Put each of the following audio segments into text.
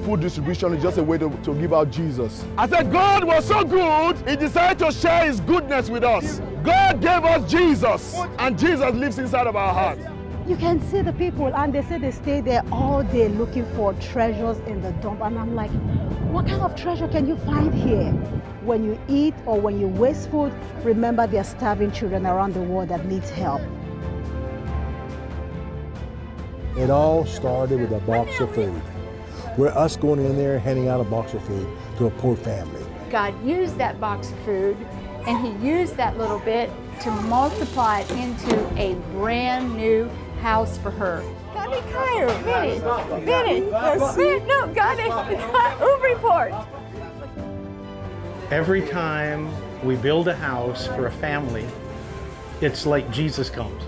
food distribution is just a way to give out Jesus. I said God was so good, he decided to share his goodness with us. God gave us Jesus, and Jesus lives inside of our heart. You can see the people, and they say they stay there all day looking for treasures in the dump. And I'm like, what kind of treasure can you find here? When you eat or when you waste food, remember there are starving children around the world that need help. It all started with a box of food. We're us going in there handing out a box of food to a poor family. God used that box of food, and he used that little bit to multiply it into a brand new house for her. Gani kayo, bini, no, gani, report. Every time we build a house for a family, it's like Jesus comes.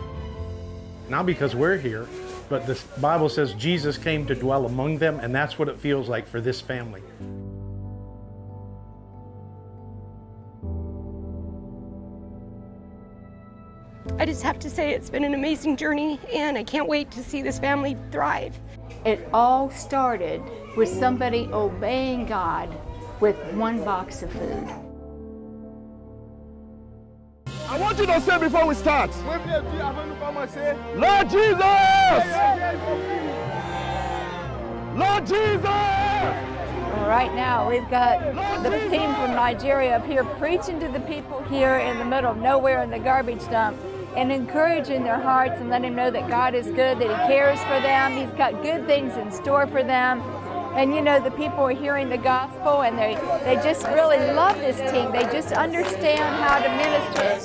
Not because we're here, but the Bible says Jesus came to dwell among them, and that's what it feels like for this family. I just have to say it's been an amazing journey, and I can't wait to see this family thrive. It all started with somebody obeying God with one box of food. I want you to say before we start, Lord Jesus! Lord Jesus! Right now, we've got the team from Nigeria up here preaching to the people here in the middle of nowhere in the garbage dump and encouraging their hearts and letting them know that God is good, that he cares for them, he's got good things in store for them. And you know, the people are hearing the gospel and they just really love this team. They just understand how to minister.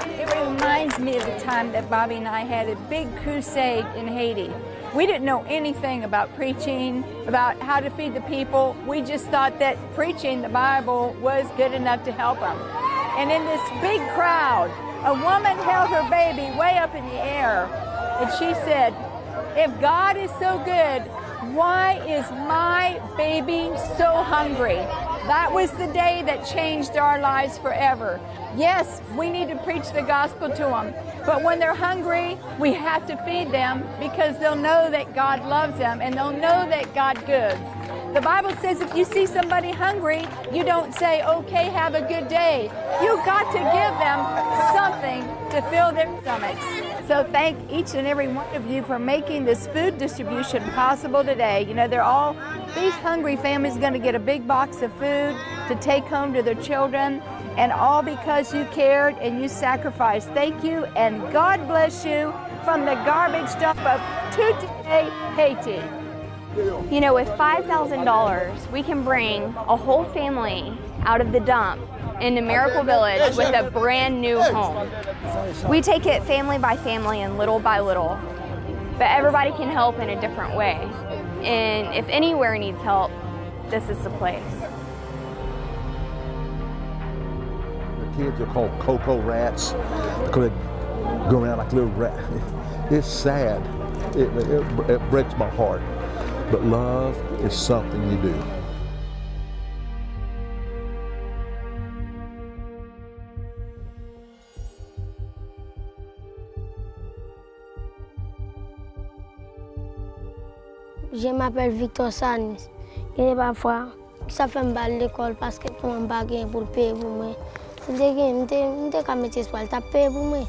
It reminds me of the time that Bobby and I had a big crusade in Haiti. We didn't know anything about preaching, about how to feed the people. We just thought that preaching the Bible was good enough to help them. And in this big crowd, a woman held her baby way up in the air, and she said, if God is so good, why is my baby so hungry? That was the day that changed our lives forever. Yes, we need to preach the gospel to them, but when they're hungry, we have to feed them because they'll know that God loves them and they'll know that God goods. The Bible says if you see somebody hungry, you don't say, okay, have a good day. You've got to give them something to fill their stomachs. So thank each and every one of you for making this food distribution possible today. You know, these hungry families are going to get a big box of food to take home to their children, and all because you cared and you sacrificed. Thank you, and God bless you from the garbage dump of Truttier, Haiti. You know, with $5,000, we can bring a whole family out of the dump into Miracle Village with a brand new home. We take it family by family and little by little, but everybody can help in a different way. And if anywhere needs help, this is the place. The kids are called kokorats because they go around like little rats. It's sad. It breaks my heart. But love is something you do. Je m'appelle Victor Salmise. Et parfois, ça fait me battre l'école parce que je n'ai pas gagné pour payer pour moi. Je n'ai pas mis espoir, tu as payé pour moi.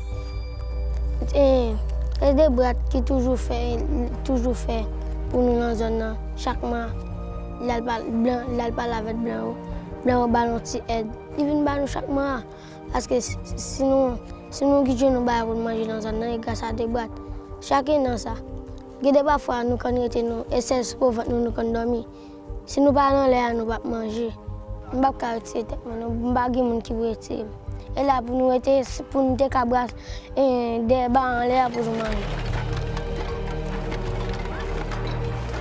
Et des brats qui toujours fait pour nous dans la zone. Chaque mois, il a pas avec blanc. Blanc ballon petit aide. Il vient nous chaque mois. Parce que sinon qui nous pas pour manger dans la zone, et grâce à des brats. Chacun dans ça. Il y a des fois nous quand nous étions et 16 pauvres nous quand dormir. Si nous pas dans l'air nous pas manger. On pas caractère nous pas gens qui veut être. Et là pour nous être pour nous décabras et des bas en l'air pour nous manger.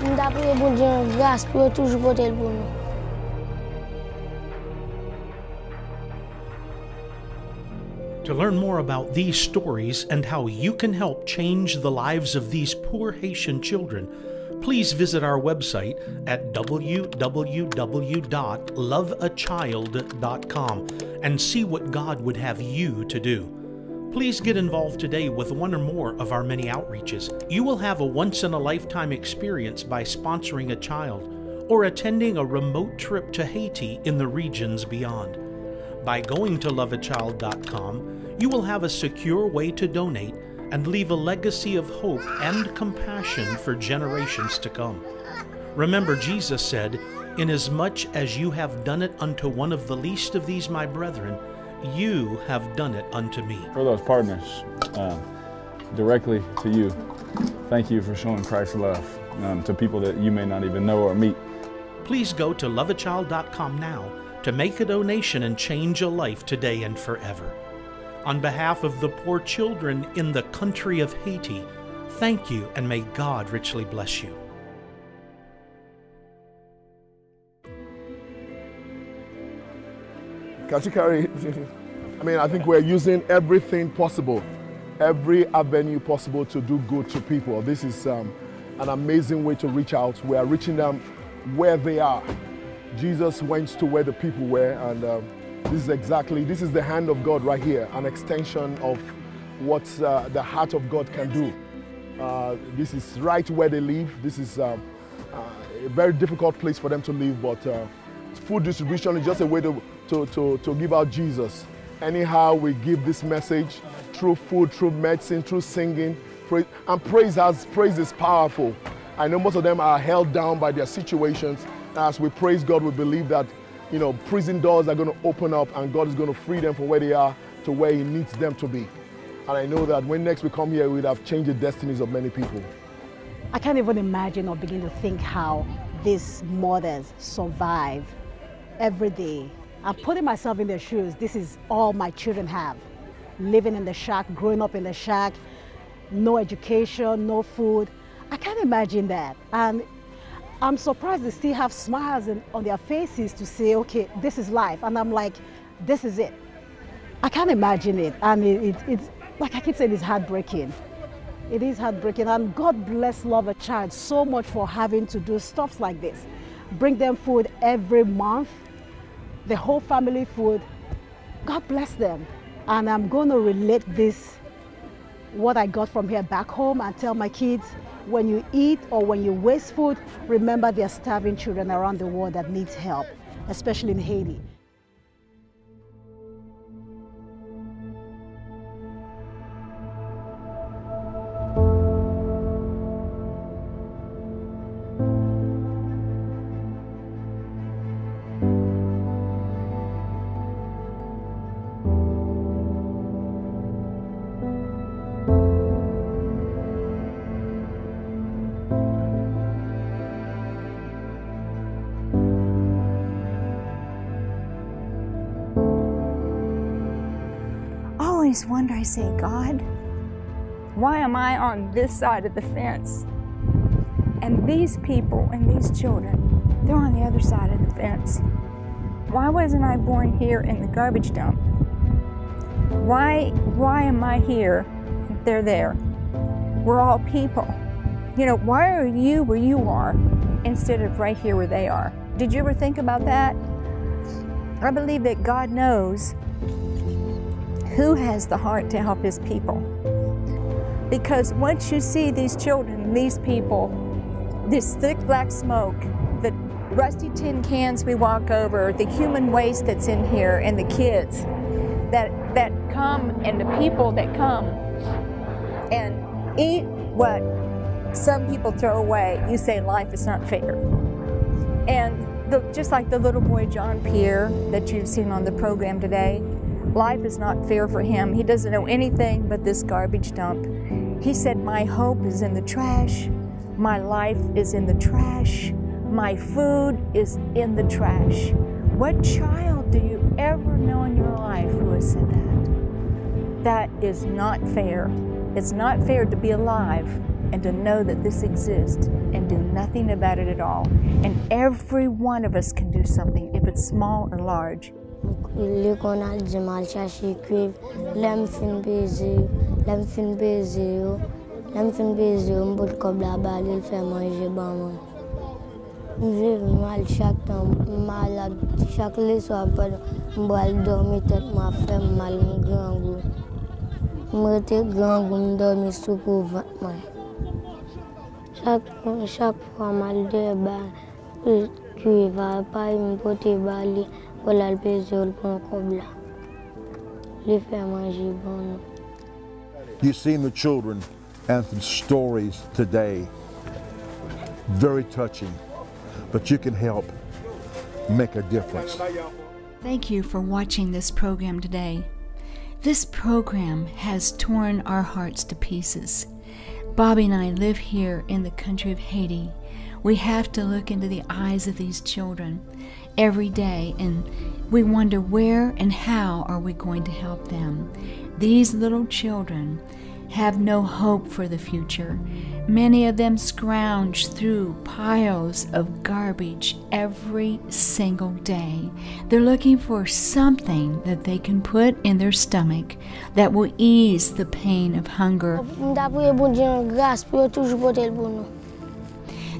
Nous d'après bon Dieu grâce pour toujours porter pour nous. To learn more about these stories and how you can help change the lives of these poor Haitian children, please visit our website at www.loveachild.com and see what God would have you to do. Please get involved today with one or more of our many outreaches. You will have a once-in-a-lifetime experience by sponsoring a child or attending a remote trip to Haiti in the regions beyond. By going to loveachild.com, you will have a secure way to donate and leave a legacy of hope and compassion for generations to come. Remember, Jesus said, "Inasmuch as you have done it unto one of the least of these my brethren, you have done it unto me." For those partners, directly to you, thank you for showing Christ's love to people that you may not even know or meet. Please go to loveachild.com now to make a donation and change a life today and forever. On behalf of the poor children in the country of Haiti, thank you, and may God richly bless you. Can you carry? I mean, I think we're using everything possible, every avenue possible to do good to people. This is an amazing way to reach out. We are reaching them where they are. Jesus went to where the people were, and this is the hand of God right here, an extension of what the heart of God can do. This is right where they live. This is a very difficult place for them to live, but food distribution is just a way to give out Jesus. Anyhow, we give this message through food, through medicine, through singing, and praise is powerful. I know most of them are held down by their situations. As we praise God, we believe that, you know, prison doors are going to open up and God is going to free them from where they are to where He needs them to be. And I know that when next we come here, we'll have changed the destinies of many people. I can't even imagine or begin to think how these mothers survive every day. I'm putting myself in their shoes. This is all my children have. Living in the shack, growing up in the shack, no education, no food. I can't imagine that. And I'm surprised they still have smiles on their faces to say, okay, this is life. And I'm like, this is it. I can't imagine it. And it's, like I keep saying, it's heartbreaking. It is heartbreaking. And God bless Love a Child so much for having to do stuff like this. Bring them food every month, the whole family food. God bless them. And I'm going to relate this, what I got from here back home, and tell my kids, when you eat or when you waste food, remember there are starving children around the world that needs help, especially in Haiti. I always wonder, I say, God, why am I on this side of the fence? And these people and these children, they're on the other side of the fence. Why wasn't I born here in the garbage dump? Why am I here if they're there? We're all people. You know, why are you where you are instead of right here where they are? Did you ever think about that? I believe that God knows who has the heart to help His people. Because once you see these children, these people, this thick black smoke, the rusty tin cans we walk over, the human waste that's in here, and the kids that come, and the people that come and eat what some people throw away, you say life is not fair. And just like the little boy Jean Pierre that you've seen on the program today, life is not fair for him. He doesn't know anything but this garbage dump. He said, my hope is in the trash. My life is in the trash. My food is in the trash. What child do you ever know in your life who has said that? That is not fair. It's not fair to be alive and to know that this exists and do nothing about it at all. And every one of us can do something, if it's small or large. L'école du mal chercher cuivre, l'aime fin baiser, l'aime fin baiser, l'aime fin baiser, un bout de cob là-bas, il fait manger bon moi. J'ai mal chaque temps, malade chaque soir, je dois dormir tête, m'a fait mal, mon grand goût. Mete grand goum dormi sous couvert moi. Chaque fois mal de ba qui va pas me porter bali pour la pézole pour cobla. Les faire manger bon. You've seen the children and some stories today. Very touching, but you can help make a difference. Thank you for watching this program today. This program has torn our hearts to pieces. Bobby and I live here in the country of Haiti. We have to look into the eyes of these children every day, and we wonder where and how are we going to help them. These little children have no hope for the future. Many of them scrounge through piles of garbage every single day. They're looking for something that they can put in their stomach that will ease the pain of hunger.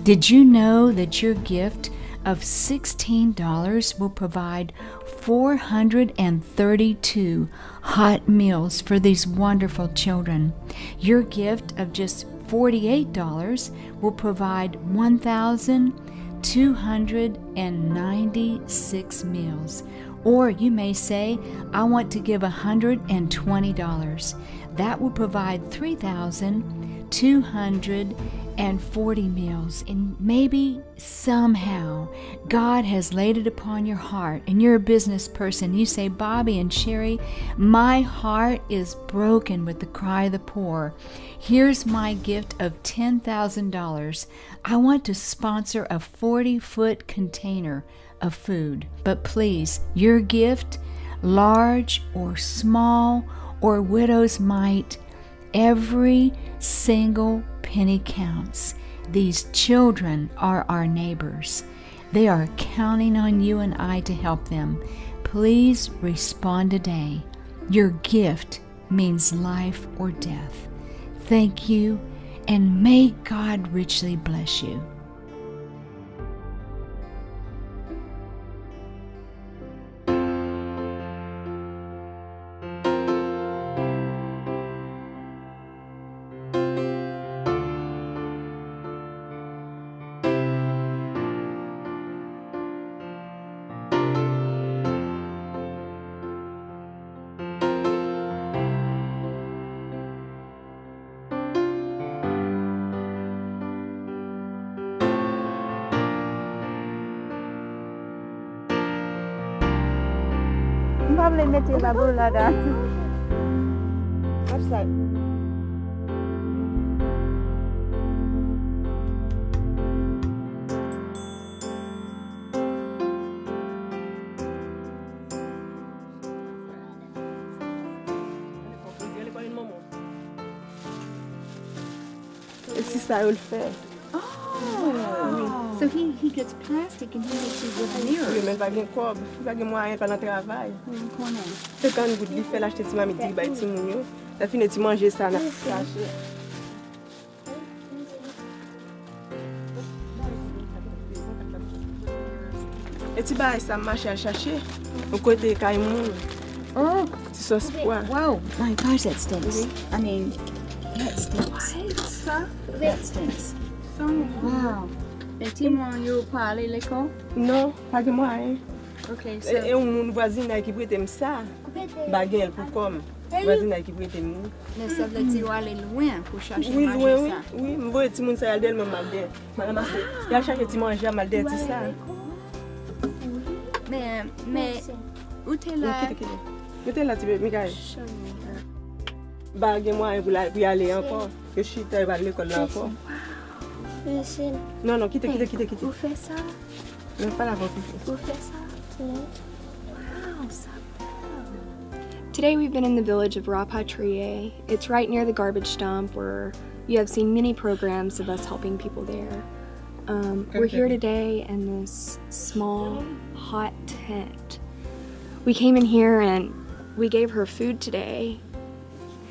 Did you know that your gift of $16 will provide 432 hot meals for these wonderful children? Your gift of just $48 will provide 1,296 meals. Or you may say, I want to give $120. That will provide 3,240 meals. And maybe somehow God has laid it upon your heart, and you're a business person. You say, Bobby and Sherry, my heart is broken with the cry of the poor. Here's my gift of $10,000. I want to sponsor a 40-foot container of food. But please, your gift, large or small or widow's mite, every single penny counts. These children are our neighbors. They are counting on you and I to help them. Please respond today. Your gift means life or death. Thank you, and may God richly bless you. Probably metti la boula da. What's that? It's ça le fait. Oh, so he gets plastic and he makes it with mirrors. Oui, mais pas de quoi, pas de moyen pendant le travail. C'est quand vous lui fait l'acheter petit midi, bah petit mounio, la fin de manger ça na caché. Et tu bah ça marche à chercher au côté caïmoun. Oh, petit sauce pois. Wow, my gosh, that stinks. I mean, that stinks. That stinks. Wow. Et tu manges pas à l'école? Non, pas de moyen. Okay, so. Et un voisin qui prête ça, baguette pour comme. Voisin qui prête nous. Mais ça veut dire aller loin pour chercher oui, manger oui, ça. Oui, oui, moi petit monde ça aldel même aldel. Madame il a cherché petit manger à aldel tout ça. Mais où t'es là? Où t'es là tu veux Michael? Baguette moi pour y aller encore. Je suis à l'école là encore. Non, non, quitte. Où fait ça? Non, pas la voix. Où fait ça? Wow, ça. Today we've been in the village of Truttier. It's right near the garbage dump where you have seen many programs of us helping people there. We're here today in this small, hot tent. We came in here and we gave her food today.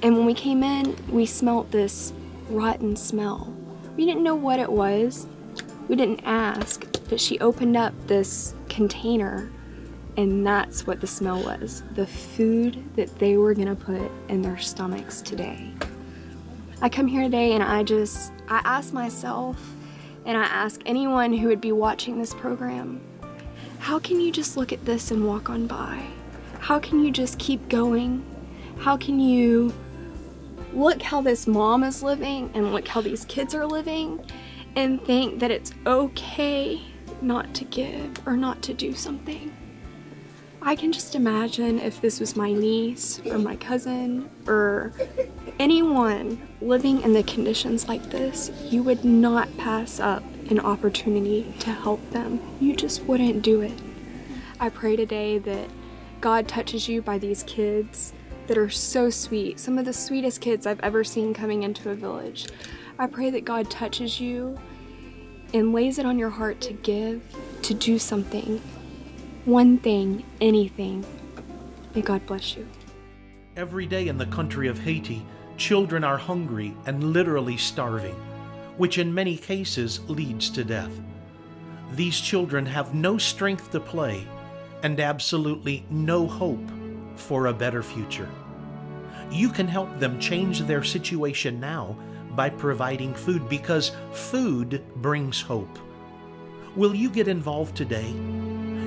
And when we came in, we smelt this rotten smell. We didn't know what it was. We didn't ask, but she opened up this container And that's what the smell was, the food that they were gonna put in their stomachs today. I come here today and I ask myself, and I ask anyone who would be watching this program, how can you just look at this and walk on by? How can you just keep going? How can you look how this mom is living and look how these kids are living and think that it's okay not to give or not to do something? I can just imagine if this was my niece or my cousin or anyone living in the conditions like this, you would not pass up an opportunity to help them. You just wouldn't do it. I pray today that God touches you by these kids that are so sweet, some of the sweetest kids I've ever seen coming into a village. I pray that God touches you and lays it on your heart to give, to do something. One thing, anything. May God bless you. Every day in the country of Haiti, children are hungry and literally starving, which in many cases leads to death. These children have no strength to play and absolutely no hope for a better future. You can help them change their situation now by providing food, because food brings hope. Will you get involved today?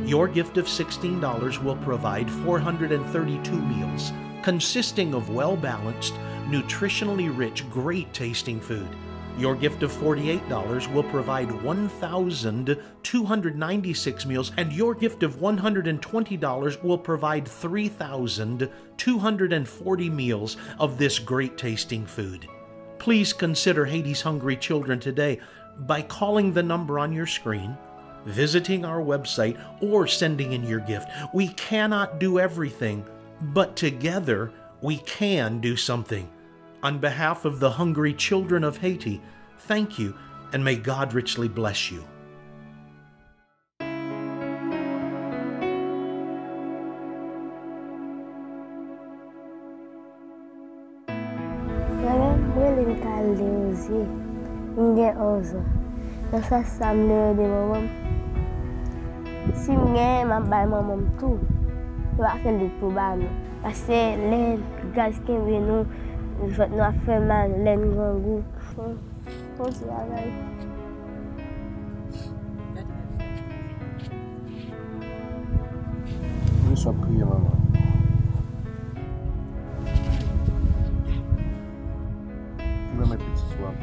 Your gift of $16 will provide 432 meals, consisting of well-balanced, nutritionally rich, great-tasting food. Your gift of $48 will provide 1,296 meals, and your gift of $120 will provide 3,240 meals of this great-tasting food. Please consider Haiti's hungry children today by calling the number on your screen, visiting our website, or sending in your gift. We cannot do everything, but together we can do something. On behalf of the hungry children of Haiti, thank you, and may God richly bless you. Si mwen ma bay maman tout, yo a fait le pour ba nou. Parce que les gaz qui viennent nous a fait mal, les grand goût. Faut se travailler. Je suis prié, maman. Je vais mettre petit soir.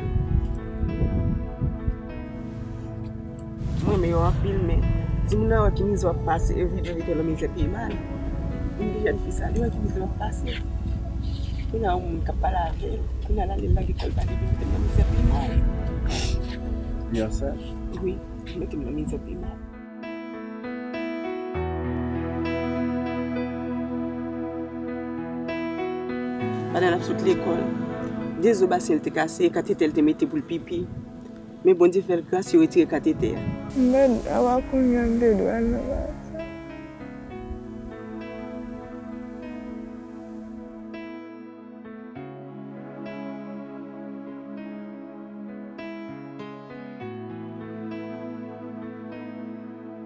Moi, mais on a filmé. Si nous avons qui nous a passé, évidemment, la mise à pied mal. Une jeune fille, ça, qui nous a passé. Nous avons un capal à faire. Nous avons l'école par la mise à pied mal. Bien ça? Oui, mais qui nous a mise à pied mal. Pendant la toute l'école, des obasses étaient cassées, cathéter étaient mis pour le pipi. Mais bon Dieu fait le grâce, il retire cathéter. Mais avoir combien de douane?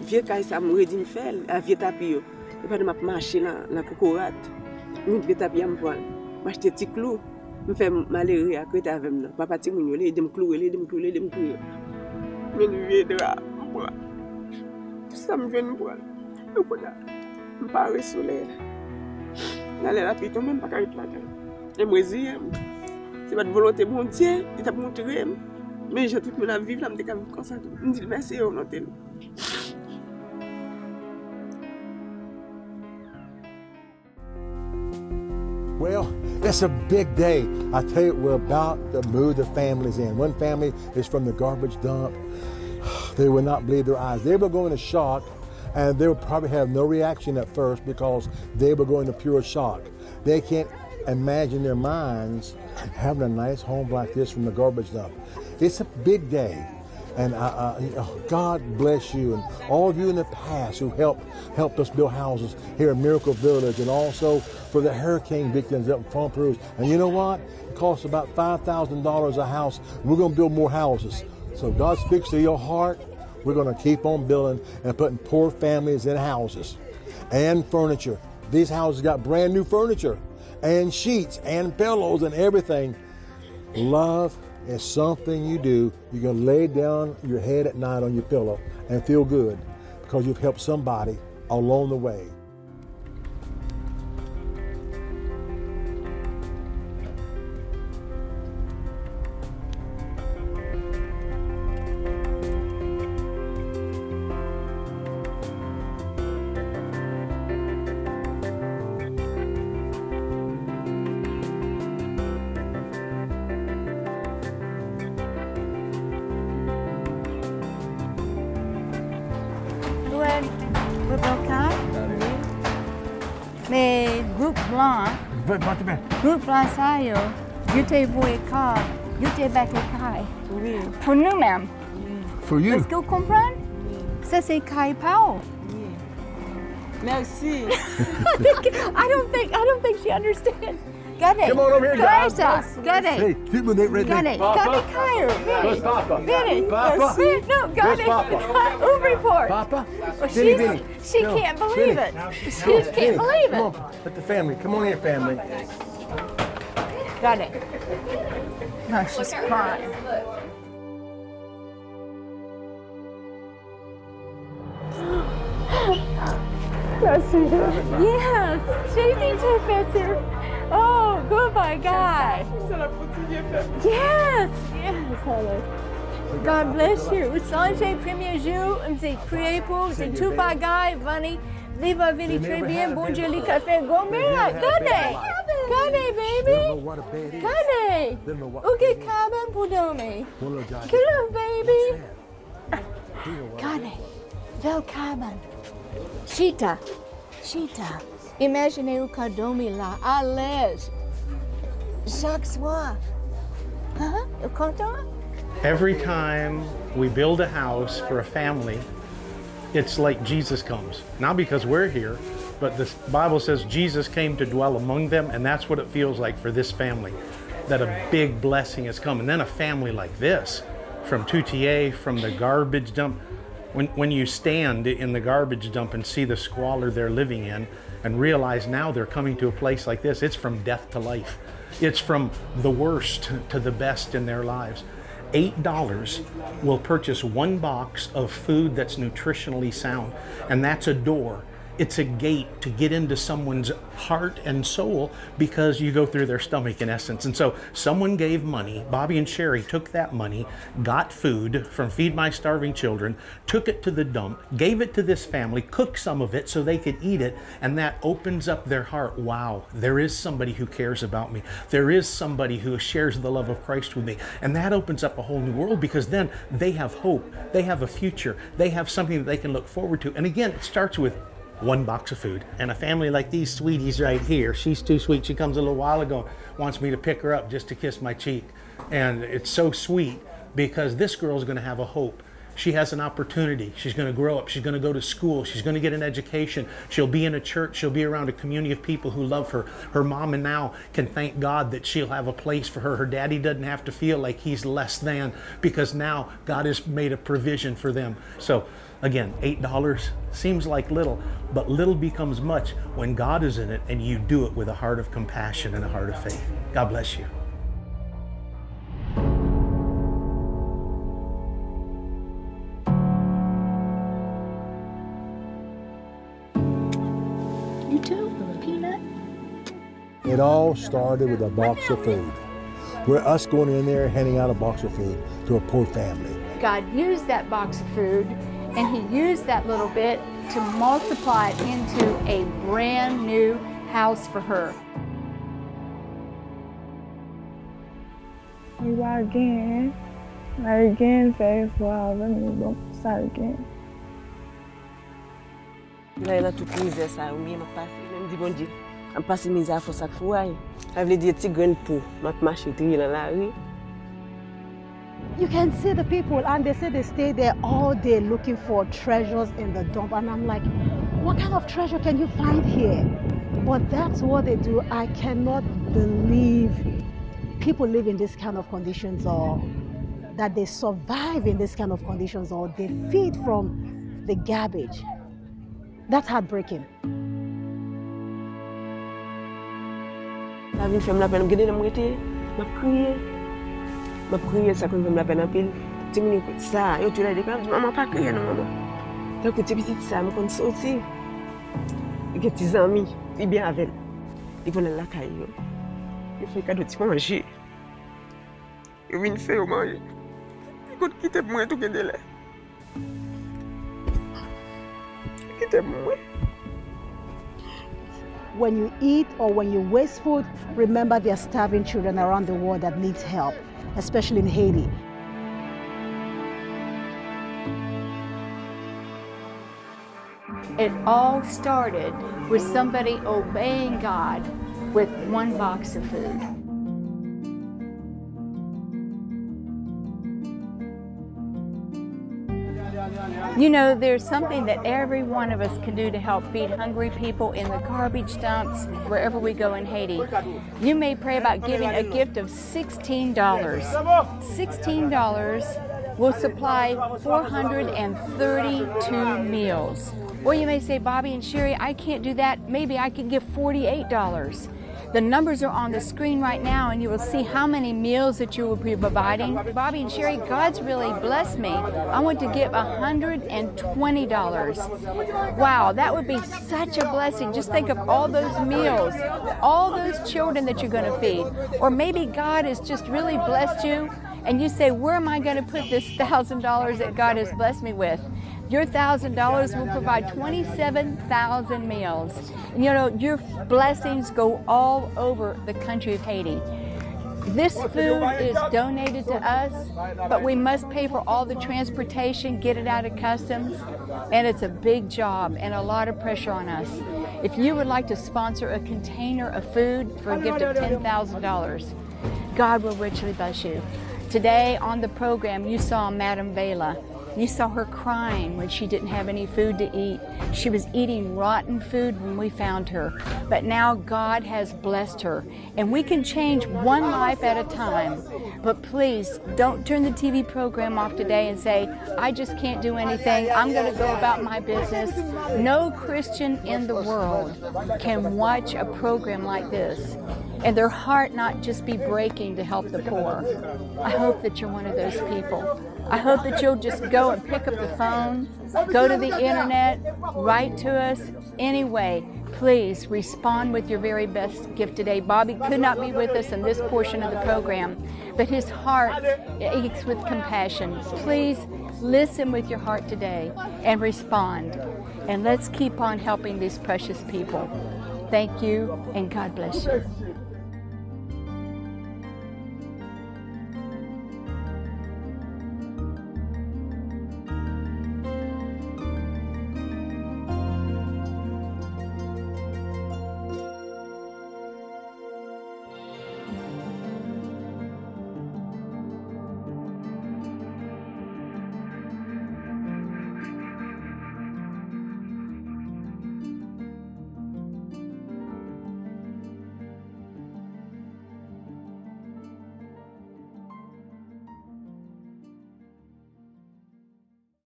Vieux caille ça me redit me faire, à vieux tapis. Et pas de m'a marcher la kokorats. Nous vieux tapis me prendre. M'acheter petit clou. Me fait malheureux à côté avec moi. Papa ti moun yo les dem clouer. Mais lui de là. Tout ça me vient me prendre. Et pour là, me parler soleil. Là la pito même pas carré là. Et moi c'est pas de volonté mon Dieu, il t'a montré. Mais j'ai toute la vivre là me décam comme ça. Me dit merci au nom. Well, it's a big day. I tell you, we're about to move the families in. One family is from the garbage dump. They will not believe their eyes. They will go into shock, and they will probably have no reaction at first because they will go into pure shock. They can't imagine their minds having a nice home like this from the garbage dump. It's a big day. And God bless you and all of you in the past who helped us build houses here in Miracle Village, and also for the hurricane victims up in Front Peru. And you know what? It costs about $5,000 a house. We're going to build more houses. So God speaks to your heart. We're going to keep on building and putting poor families in houses. and furniture. These houses got brand new furniture and sheets and pillows and everything. Love is something you do. You're going to lay down your head at night on your pillow and feel good because you've helped somebody along the way. Mais groupe blanc ça yo, you te voye car, you te back caille. Oui. Pour nous-mêmes. For you. Est-ce que vous comprenez? Ça c'est caille pao. Merci. I don't think she understands. Got it. Come on over here, guys. Got it. Hey, keep my name right Got there. it. Got it, Kyle. Where's Papa? Vinny. Papa? No, got Where's it. Papa? Oop report. Papa? Well, Vinny. she can't believe it. She just can't believe Come it. on, let the family. Come on here, family. Got it. No, she's crying. Yes, Shady Professor. Oh, goodbye, guy. Yes, honey. God bless you. Sanjay, premier jour, j'ai prié pour, c'est tout bagaille, Vanny. Vive Vinny très bien, bon Dieu, les cafés gourmet. Gane, baby. Gane. Ok, cabin pour dormir. Hello, baby. Gane, Vel cabin. Chita. Imaginez-vous qu'à dormir là, à l'aise. Chaque soir. Huh? You content? Every time we build a house for a family, it's like Jesus comes. Not because we're here, but the Bible says Jesus came to dwell among them, and that's what it feels like for this family, that a big blessing has come. And then a family like this, from Truttier, from the garbage dump, when you stand in the garbage dump and see the squalor they're living in and realize now they're coming to a place like this, it's from death to life. It's from the worst to the best in their lives. $8 will purchase one box of food that's nutritionally sound, and that's a door. It's a gate to get into someone's heart and soul because you go through their stomach in essence. And so someone gave money. Bobby and Sherry took that money, got food from Feed My Starving Children, took it to the dump, gave it to this family, cooked some of it so they could eat it, and that opens up their heart. Wow, there is somebody who cares about me. There is somebody who shares the love of Christ with me. And that opens up a whole new world because then they have hope. They have a future. They have something that they can look forward to. And again, it starts with one box of food. And a family like these sweeties right here, she's too sweet. She comes a little while ago, wants me to pick her up just to kiss my cheek. And it's so sweet because this girl's gonna have a hope. She has an opportunity. She's gonna grow up. She's gonna go to school. She's gonna get an education. She'll be in a church. She'll be around a community of people who love her. Her mom and now can thank God that she'll have a place for her. Her daddy doesn't have to feel like he's less than because now God has made a provision for them. So again, $8 seems like little, but little becomes much when God is in it and you do it with a heart of compassion and a heart of faith. God bless you. You too, Peanut? It all started with a box of food. We're us going in there handing out a box of food to a poor family. God used that box of food and he used that little bit to multiply it into a brand new house for her. We go again. Again, say for let me go start again. Là, il a tout misère ça, oui, m'a passé, même dit bon Dieu, m'a passé misère pour ça fois. Ça veut dire petit grain pour m'a marcher dans la rue. You can see the people and they say they stay there all day looking for treasures in the dump, and I'm like, what kind of treasure can you find here? But that's what they do. I cannot believe people live in this kind of conditions, or that they survive in this kind of conditions, or they feed from the garbage. That's heartbreaking. La vie fait me la peine, je me m'a crié, ça comme me la peine en pile. Tu me dis ça, yo tu l'as dit maman pas crier non maman. Donc petit ça me kon sorti. Il y a des amis, il bien avec. Il vont la caille. Il fait cadeau de manger. Il vient faire manger. Il compte quitter moi tout gade là. Quitter moi. When you eat or when you waste food, remember there are starving children around the world that need help, especially in Haiti. It all started with somebody obeying God with one box of food. You know, there's something that every one of us can do to help feed hungry people in the garbage dumps, wherever we go in Haiti. You may pray about giving a gift of $16. $16 will supply 432 meals. Or you may say, Bobby and Sherry, I can't do that. Maybe I can give $48. The numbers are on the screen right now, and you will see how many meals that you will be providing. Bobby and Sherry, God's really blessed me. I want to give $120. Wow, that would be such a blessing. Just think of all those meals, all those children that you're going to feed. Or maybe God has just really blessed you, and you say, where am I going to put this $1,000 that God has blessed me with? Your $1,000 will provide 27,000 meals. And, you know, your blessings go all over the country of Haiti. This food is donated to us, but we must pay for all the transportation, get it out of customs, and it's a big job and a lot of pressure on us. If you would like to sponsor a container of food for a gift of $10,000, God will richly bless you. Today on the program, you saw Madam Vela. You saw her crying when she didn't have any food to eat. She was eating rotten food when we found her. But now God has blessed her. And we can change one life at a time. But please, don't turn the TV program off today and say, I just can't do anything. I'm going to go about my business. No Christian in the world can watch a program like this and their heart not just be breaking to help the poor. I hope that you're one of those people. I hope that you'll just go and pick up the phone, go to the internet, write to us. Anyway, please respond with your very best gift today. Bobby could not be with us in this portion of the program, but his heart aches with compassion. Please listen with your heart today and respond. And let's keep on helping these precious people. Thank you, and God bless you.